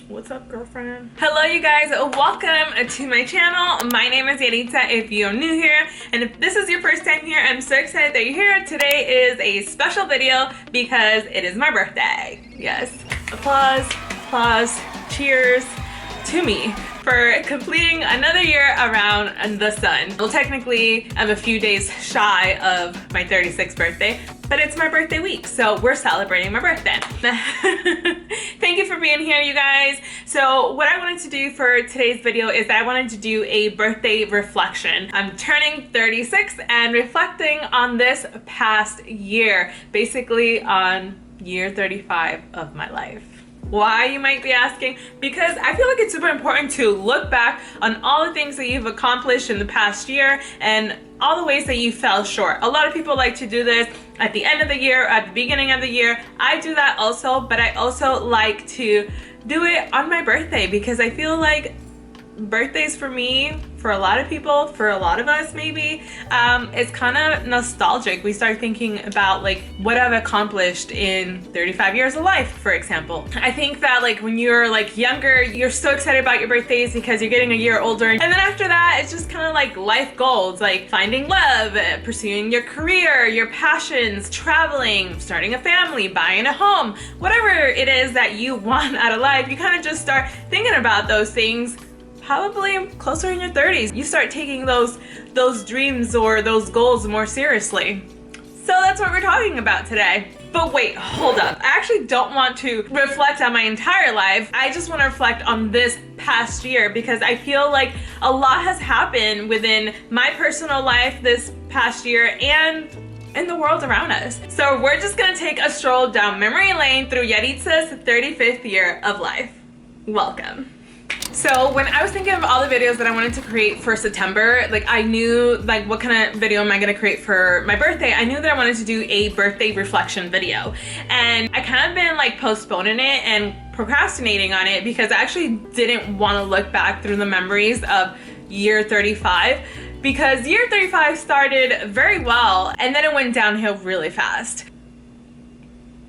What's up, girlfriend? Hello, you guys. Welcome to my channel. My name is Yaritza if you're new here. And if this is your first time here, I'm so excited that you're here. Today is a special video because it is my birthday. Yes. Applause, applause, cheers to me for completing another year around the sun. Well, technically, I'm a few days shy of my 36th birthday, but it's my birthday week, so we're celebrating my birthday. Thank you for being here, you guys. So what I wanted to do for today's video is that I wanted to do a birthday reflection. I'm turning 36 and reflecting on this past year, basically on year 35 of my life. Why, you might be asking? Because I feel like it's super important to look back on all the things that you've accomplished in the past year and all the ways that you fell short. A lot of people like to do this at the end of the year, at the beginning of the year. I do that also, but I also like to do it on my birthday because I feel like birthdays for me, for a lot of people, for a lot of us maybe, it's kind of nostalgic. We start thinking about like what I've accomplished in 35 years of life, for example. I think that like when you're like younger, you're so excited about your birthdays because you're getting a year older. And then after that, it's just kind of like life goals, like finding love, pursuing your career, your passions, traveling, starting a family, buying a home, whatever it is that you want out of life, you kind of just start thinking about those things probably closer in your 30s. You start taking those dreams or those goals more seriously. So that's what we're talking about today. But wait, hold up. I actually don't want to reflect on my entire life. I just want to reflect on this past year because I feel like a lot has happened within my personal life this past year and in the world around us. So we're just gonna take a stroll down memory lane through Yaritza's 35th year of life. Welcome. So when I was thinking of all the videos that I wanted to create for September, like I knew like what kind of video am I gonna create for my birthday. I knew that I wanted to do a birthday reflection video. And I kind of been like postponing it and procrastinating on it because I actually didn't want to look back through the memories of year 35 because year 35 started very well and then it went downhill really fast.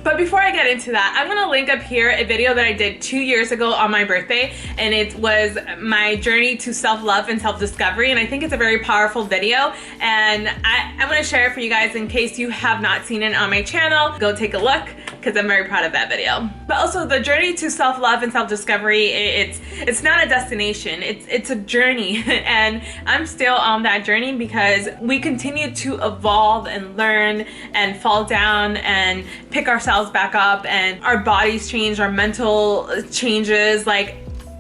But before I get into that, I'm gonna link up here a video that I did 2 years ago on my birthday, and it was my journey to self-love and self-discovery, and I think it's a very powerful video, and I'm gonna share it for you guys in case you have not seen it on my channel. Go take a look, because I'm very proud of that video. But also, the journey to self-love and self-discovery, it's not a destination, it's a journey, and I'm still on that journey because we continue to evolve and learn and fall down and pick ourselves back up, and our bodies change, our mental changes, like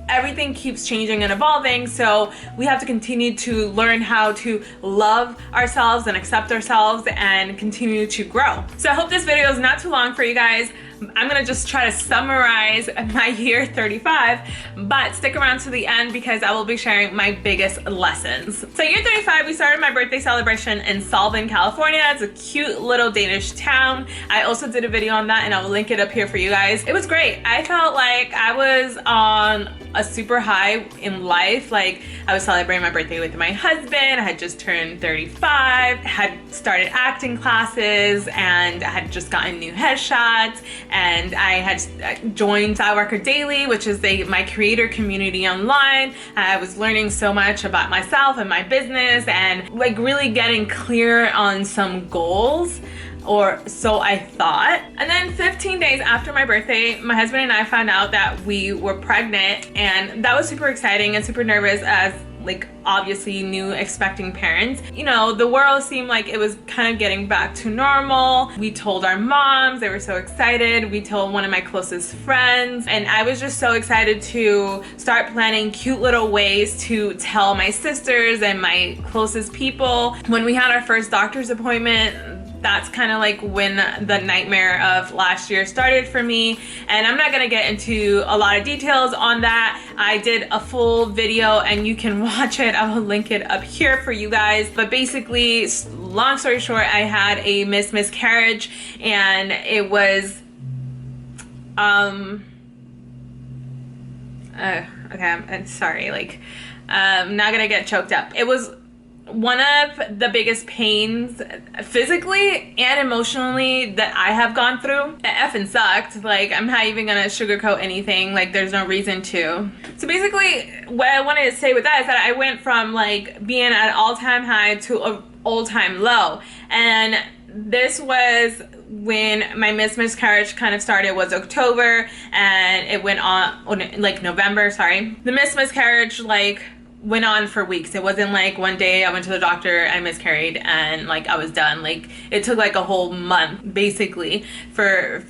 everything keeps changing and evolving, so we have to continue to learn how to love ourselves and accept ourselves and continue to grow. So I hope this video is not too long for you guys. I'm gonna just try to summarize my year 35, but stick around to the end because I will be sharing my biggest lessons. So year 35, we started my birthday celebration in Burbank, California. It's a cute little Danish town. I also did a video on that and I will link it up here for you guys. It was great. I felt like I was on a super high in life. Like I was celebrating my birthday with my husband. I had just turned 35, had started acting classes, and I had just gotten new headshots. And I had joined Worker Daily, which is my creator community online. I was learning so much about myself and my business and like really getting clear on some goals, or so I thought. And then 15 days after my birthday, my husband and I found out that we were pregnant, and that was super exciting and super nervous as like obviously new expecting parents. You know, the world seemed like it was kind of getting back to normal. We told our moms, they were so excited. We told one of my closest friends, and I was just so excited to start planning cute little ways to tell my sisters and my closest people. When we had our first doctor's appointment, that's kind of like when the nightmare of last year started for me, and I'm not gonna get into a lot of details on that. I did a full video and you can watch it. I will link it up here for you guys. But basically, long story short, I had a miscarriage, and it was okay, I'm sorry, like I'm not gonna get choked up. It was one of the biggest pains physically and emotionally that I have gone through. It effing sucked. Like, I'm not even gonna sugarcoat anything. Like, there's no reason to. So basically, what I wanted to say with that is that I went from like being at an all-time high to an all-time low. And this was when my miscarriage kind of started, was October, and it went on like November, sorry. The miscarriage like went on for weeks. It wasn't like one day I went to the doctor, I miscarried, and like I was done. Like, it took like a whole month basically for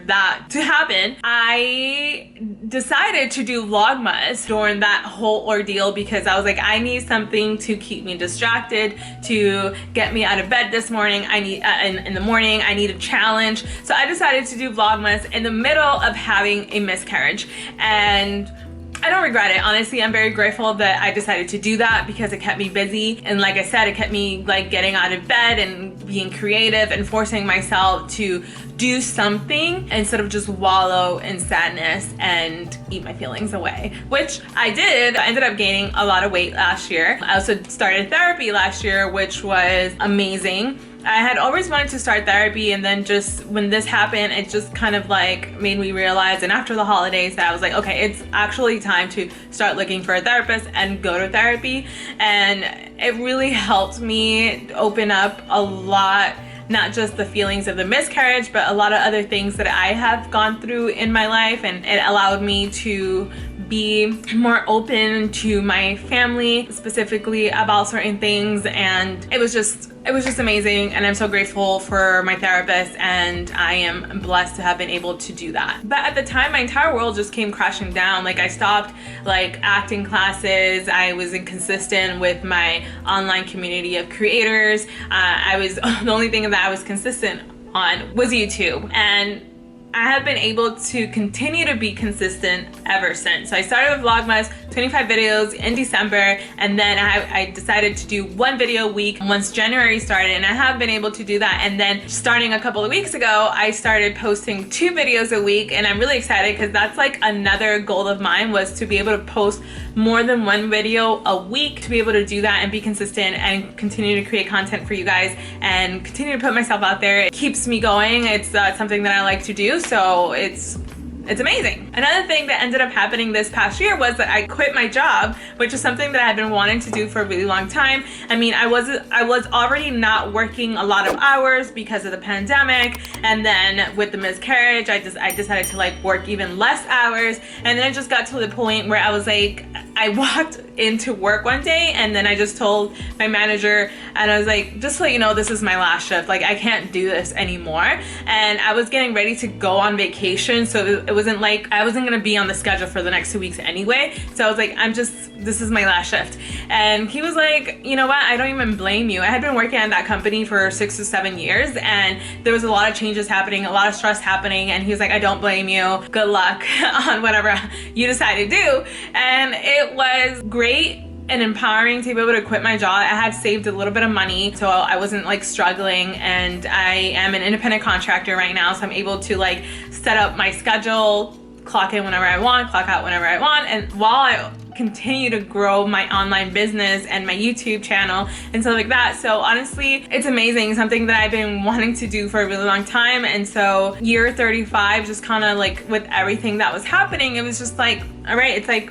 that to happen. I decided to do Vlogmas during that whole ordeal because I was like, I need something to keep me distracted, to get me out of bed this morning. I need in the morning, I need a challenge. So I decided to do Vlogmas in the middle of having a miscarriage, and I don't regret it. Honestly, I'm very grateful that I decided to do that because it kept me busy. And like I said, it kept me like getting out of bed and being creative and forcing myself to do something instead of just wallow in sadness and eat my feelings away, which I did. I ended up gaining a lot of weight last year. I also started therapy last year, which was amazing. I had always wanted to start therapy, and then just when this happened, it just kind of like made me realize, and after the holidays, that I was like, okay, it's actually time to start looking for a therapist and go to therapy. And it really helped me open up a lot, not just the feelings of the miscarriage, but a lot of other things that I have gone through in my life, and it allowed me to be more open to my family specifically about certain things. And it was just amazing, and I'm so grateful for my therapist, and I am blessed to have been able to do that. But at the time, my entire world just came crashing down. Like, I stopped like acting classes. I was inconsistent with my online community of creators. I was the only thing that I was consistent on was YouTube, and I have been able to continue to be consistent ever since. So I started with Vlogmas, 25 videos in December, and then I decided to do one video a week once January started, and I have been able to do that. And then starting a couple of weeks ago, I started posting 2 videos a week, and I'm really excited because that's like another goal of mine, was to be able to post more than 1 video a week, to be able to do that and be consistent and continue to create content for you guys and continue to put myself out there. It keeps me going. It's something that I like to do, so it's amazing. Another thing that ended up happening this past year was that I quit my job, which is something that I've been wanting to do for a really long time. I mean, I was already not working a lot of hours because of the pandemic, and then with the miscarriage, I decided to like work even less hours. And then it just got to the point where I was like, I walked into work one day, and then I just told my manager, and I was like, just so you know, this is my last shift. Like, I can't do this anymore. And I was getting ready to go on vacation, so it wasn't like I wasn't gonna be on the schedule for the next 2 weeks anyway. So I was like, this is my last shift. And he was like, you know what, I don't even blame you. I had been working at that company for 6 to 7 years, and there was a lot of changes happening, a lot of stress happening, and he was like, I don't blame you. Good luck on whatever you decide to do. And it was great and empowering to be able to quit my job. I had saved a little bit of money, so I wasn't like struggling, and I am an independent contractor right now, so I'm able to like set up my schedule, clock in whenever I want, clock out whenever I want, and while I continue to grow my online business and my YouTube channel and stuff like that. So honestly, it's amazing, something that I've been wanting to do for a really long time. And so year 35, just kind of like with everything that was happening, it was just like, all right, it's like,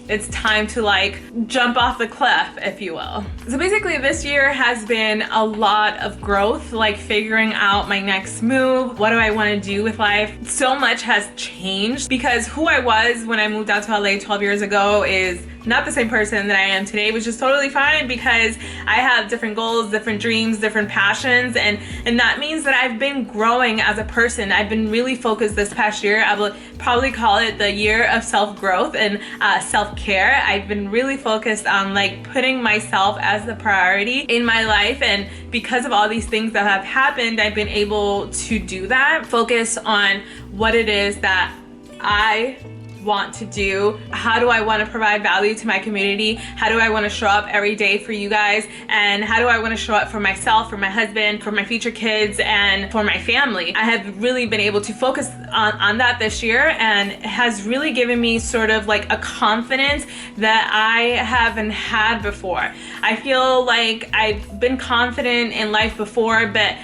it's time to like jump off the cliff, if you will. So basically this year has been a lot of growth, like figuring out my next move. What do I want to do with life? So much has changed, because who I was when I moved out to LA 12 years ago is not the same person that I am today, which is totally fine, because I have different goals, different dreams, different passions, and that means that I've been growing as a person. I've been really focused this past year. I will probably call it the year of self-growth and self-care. I've been really focused on like putting myself as the priority in my life, and because of all these things that have happened, I've been able to do that. Focus on what it is that I want to do? How do I want to provide value to my community? How do I want to show up every day for you guys? And how do I want to show up for myself, for my husband, for my future kids, and for my family? I have really been able to focus on that this year, and it has really given me sort of like a confidence that I haven't had before. I feel like I've been confident in life before, but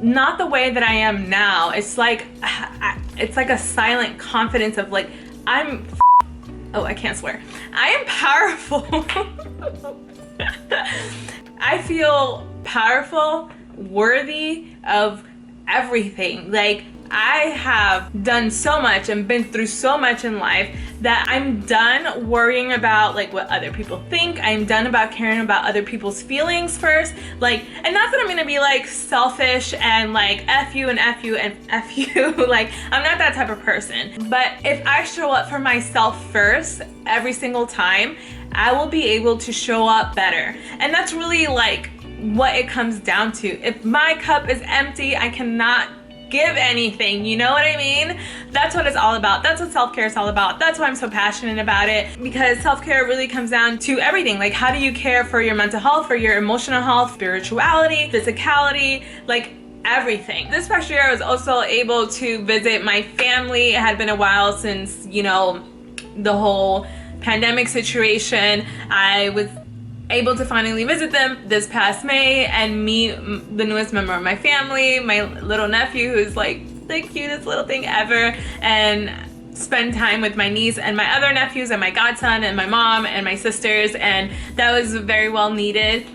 not the way that I am now. It's like a silent confidence of like, I can't swear. I am powerful. I feel powerful, worthy of everything. Like, I have done so much and been through so much in life that I'm done worrying about like what other people think. I'm done about caring about other people's feelings first. Like, and not that I'm gonna be like selfish and like F you and F you and F you. Like, I'm not that type of person. But if I show up for myself first every single time, I will be able to show up better. And that's really like what it comes down to. If my cup is empty, I cannot give anything, you know what I mean? That's what it's all about. That's what self-care is all about. That's why I'm so passionate about it, because self-care really comes down to everything. Like, how do you care for your mental health, for your emotional health, spirituality, physicality, like everything. This past year I was also able to visit my family. It had been a while since, you know, the whole pandemic situation. I was able to finally visit them this past May and meet the newest member of my family, my little nephew, who's like the cutest little thing ever, and spend time with my niece and my other nephews and my godson and my mom and my sisters, and that was very well needed.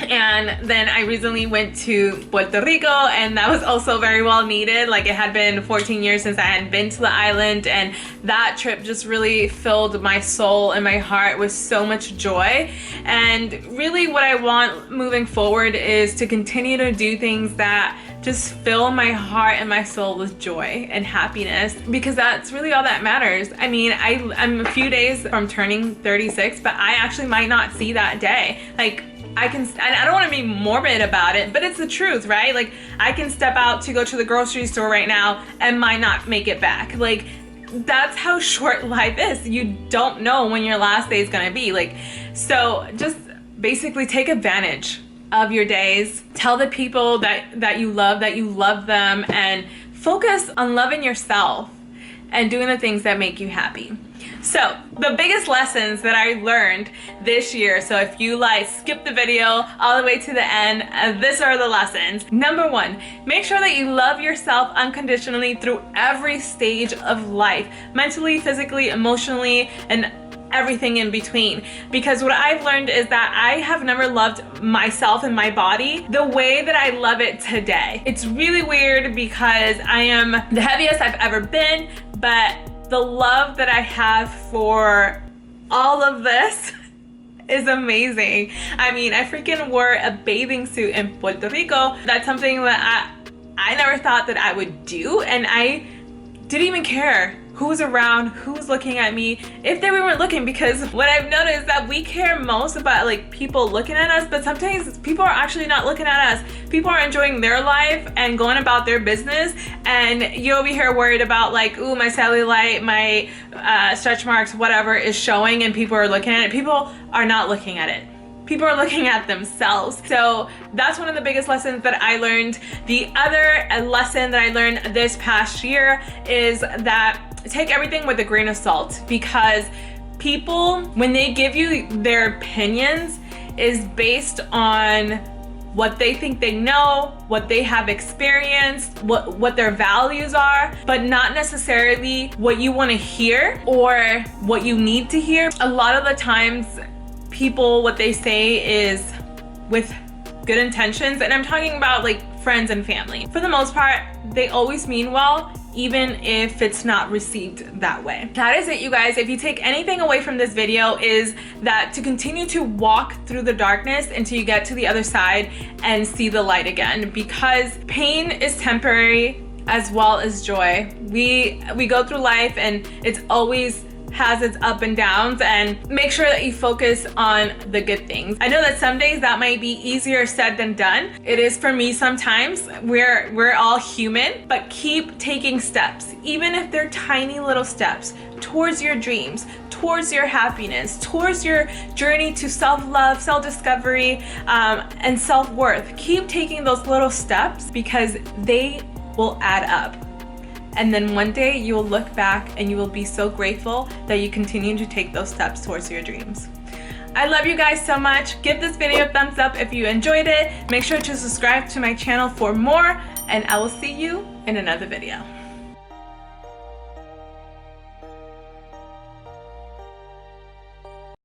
And then I recently went to Puerto Rico, and that was also very well needed. Like, it had been 14 years since I had been to the island, and that trip just really filled my soul and my heart with so much joy. And really what I want moving forward is to continue to do things that just fill my heart and my soul with joy and happiness, because that's really all that matters. I mean, I'm a few days from turning 36, but I actually might not see that day. Like, I don't want to be morbid about it, but it's the truth, right? Like, I can step out to go to the grocery store right now and might not make it back. Like, that's how short life is. You don't know when your last day is gonna be. Like, so just basically take advantage of your days. Tell the people that you love them, and focus on loving yourself and doing the things that make you happy. So the biggest lessons that I learned this year, so if you like skip the video all the way to the end, these are the lessons. Number one, make sure that you love yourself unconditionally through every stage of life, mentally, physically, emotionally, and everything in between. Because what I've learned is that I have never loved myself and my body the way that I love it today. It's really weird because I am the heaviest I've ever been, but the love that I have for all of this is amazing. I mean, I freaking wore a bathing suit in Puerto Rico. That's something that I never thought that I would do, and I didn't even care who was around, who was looking at me, if they weren't looking, because what I've noticed is that we care most about like people looking at us, but sometimes people are actually not looking at us. People are enjoying their life and going about their business, and you're over here worried about like, ooh, my cellulite, my stretch marks, whatever is showing, and people are looking at it. People are not looking at it. People are looking at themselves. So that's one of the biggest lessons that I learned. The other lesson that I learned this past year is that take everything with a grain of salt, because people, when they give you their opinions, is based on what they think they know, what they have experienced, what their values are, but not necessarily what you want to hear or what you need to hear. A lot of the times people, what they say is with good intentions, and I'm talking about like friends and family. For the most part, they always mean well, even if it's not received that way. That is it, you guys. If you take anything away from this video, is that to continue to walk through the darkness until you get to the other side and see the light again, because pain is temporary as well as joy. We go through life and it's always has its up and downs, and make sure that you focus on the good things. I know that some days that might be easier said than done. It is for me sometimes. We're all human, but keep taking steps, even if they're tiny little steps, towards your dreams, towards your happiness, towards your journey to self-love, self-discovery, and self-worth. Keep taking those little steps because they will add up. And then one day you will look back and you will be so grateful that you continue to take those steps towards your dreams. I love you guys so much. Give this video a thumbs up if you enjoyed it. Make sure to subscribe to my channel for more, and I will see you in another video.